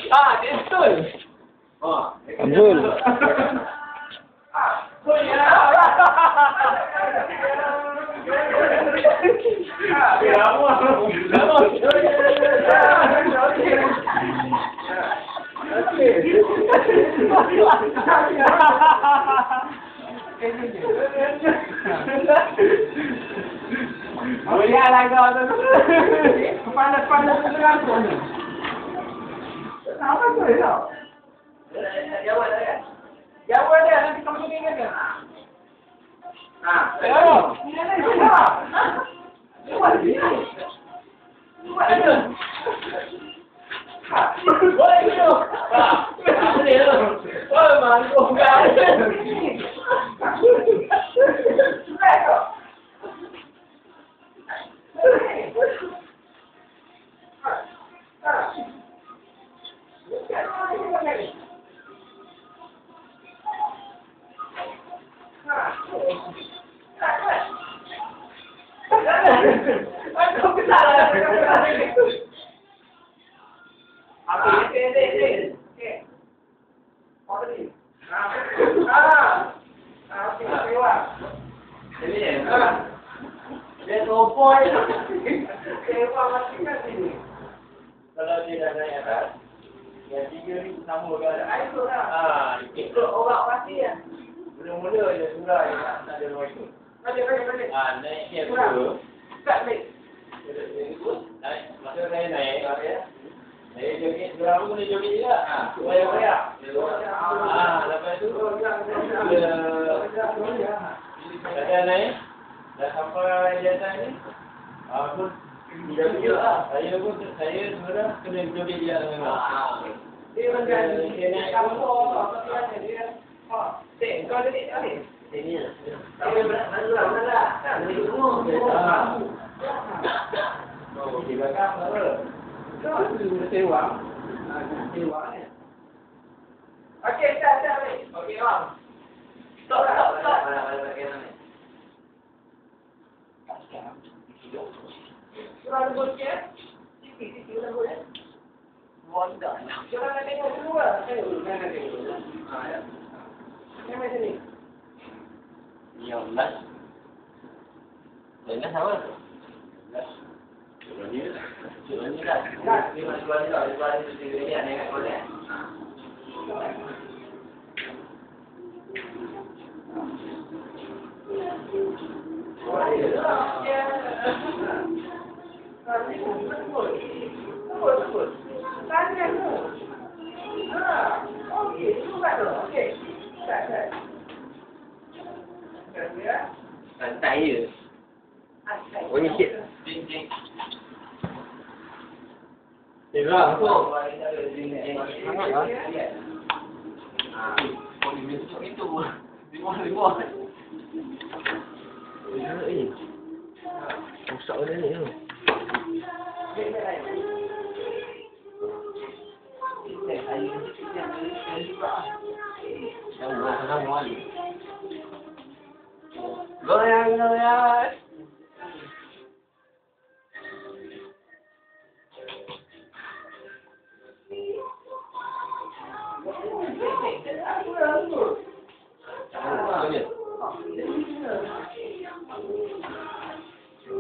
Ah, dia betul. Abdul. Lihatlah kau tu. Panas-panas dengan aku ni. Apa tu ya? Jawab dia. Jawab dia nanti kamu ingat dia. Ayo. Ini dia. Jawab dia. Jawab dia. Boleh tu. Boleh tu. Oh, mangkuk kan. Aku kesalah. Okey. Apa ni? Okey, lewat. Ini. Dia topoi. Lewat mati kat sini. Kalau dia dah naik atas, yang 3 ni sama ke ada air tu dah. Ikut orang pasti ya. Mula-mula je surah je tak ada orang ikut. Balik. Naik dia dulu. Tak naik. Naik. Masa saya naik. Saya joget, surah pun boleh joget juga. Koyak-koyak. Lepas tu, saya naik. Dah sampai di atas ni. Pun joget lah. Saya sebenarnya kena joget dia dengan dia macam dia naik kapal. Kau joget tak ni? Ini lah. Mana? Ini semua. Di belakang apa? Sewa ni. Okey, dah. Okey, bang. Stop. Surah lembut ke? Sikit lembut ya? Wanda. Surah nak tengok dulu lah. Tengok. Yang macam ni. Ya Allah. Ini sama. Surah ni dah. Surah ni dah. Ni kat mana? Betul. Tanya tu. Okey, cuba tu. Okey. Tak. Santai je. Oh, ni sikit. Jing. Tengok. Sangat lah. Oh, ni besok itu. Limau. Rosak benda ni tu. Sama. Goyang.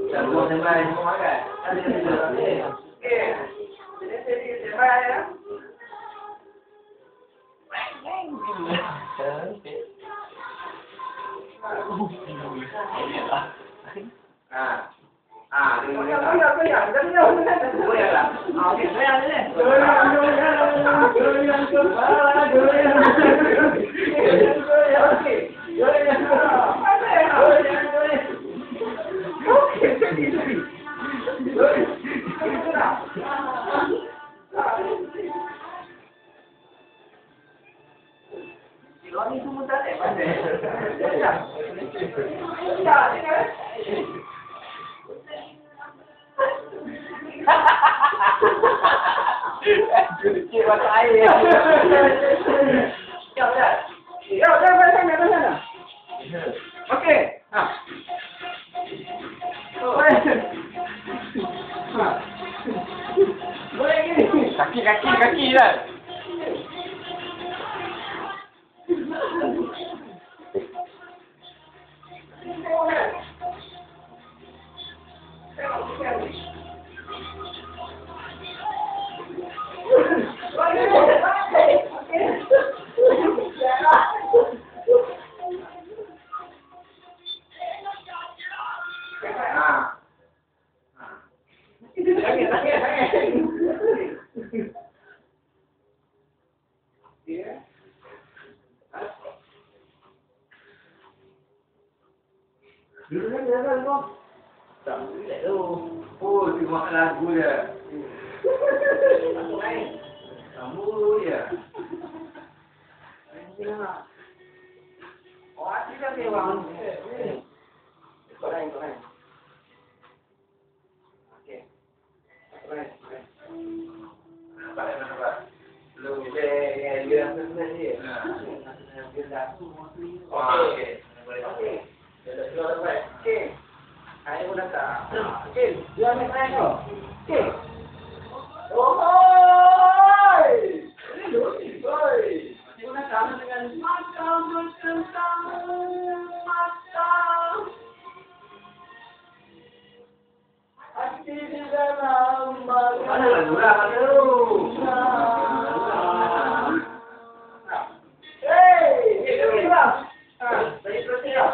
Jangan sampai semua kan? Ada ni. Jadi sampai ya. Ini semua tak ada pandai. Sedikit mata air. Ya, dah sana. Okey. Kaki lah. Tak boleh tu. Oh, tengok lagu dia. Kamu ya. Oh, asli dah memang. Kau lain. Okey. Balik mana? Belum dia sebenarnya dia. Dia dah tu mesti. Okey. Okey. Dia dah baik. Okey. Saya pun datang. Okey. Dia ambil saya tu. Okey. Oi! Oi! Dia pun datang dengan macam bertentang macam hati di dalam mana lagu lah pada tu. Hey, ini lah. Saya terus ya.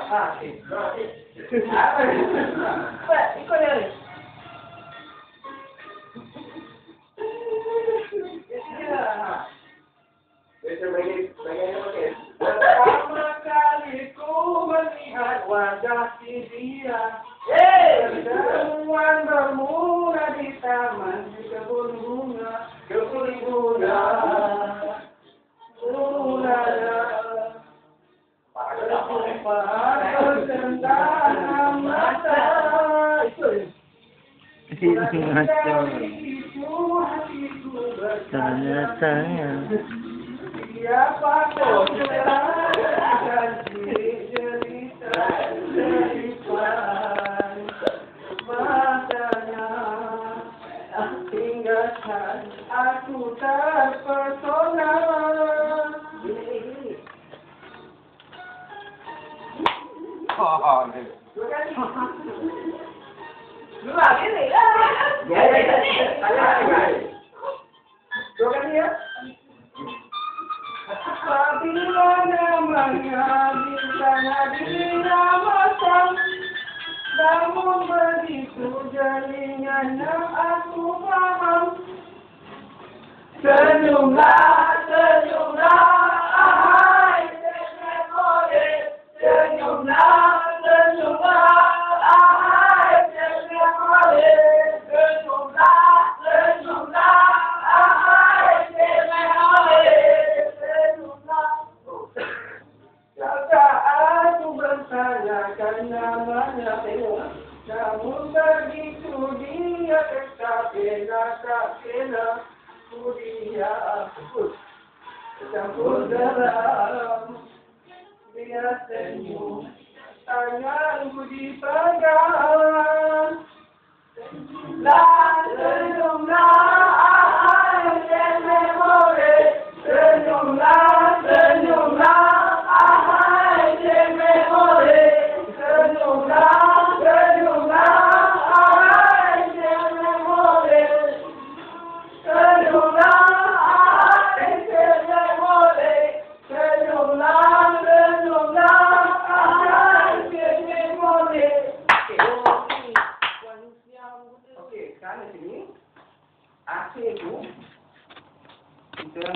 Ikut dia ni. Pertama kali ku melihat wajah si dia. Pertemuan bermula di taman di kebun bunga. Bertentang mata. Tanya-tanya. Siapa kau dan cerita daripada matanya hinggakan aku terpesona. Dua kali lah. Dua kali ya. Apabila namanya bintangnya dinamakan, namun begitu jaringannya aku paham. Senyumlah, ahai memori. Senyumlah, ahai memori. Senyumlah, ahai memori. Aku bertanyakan namanya, namun begitu dia tak kena ku dia campur dalam dia senyum tanganku dipegang. Senyumlah, ahai memori. Senyumlah, ahai memori. Senyumlah, ahai memori. Senyumlah, ahai memori. Senyumlah, ahai memori. Okey, sekarang sini akhir tu kita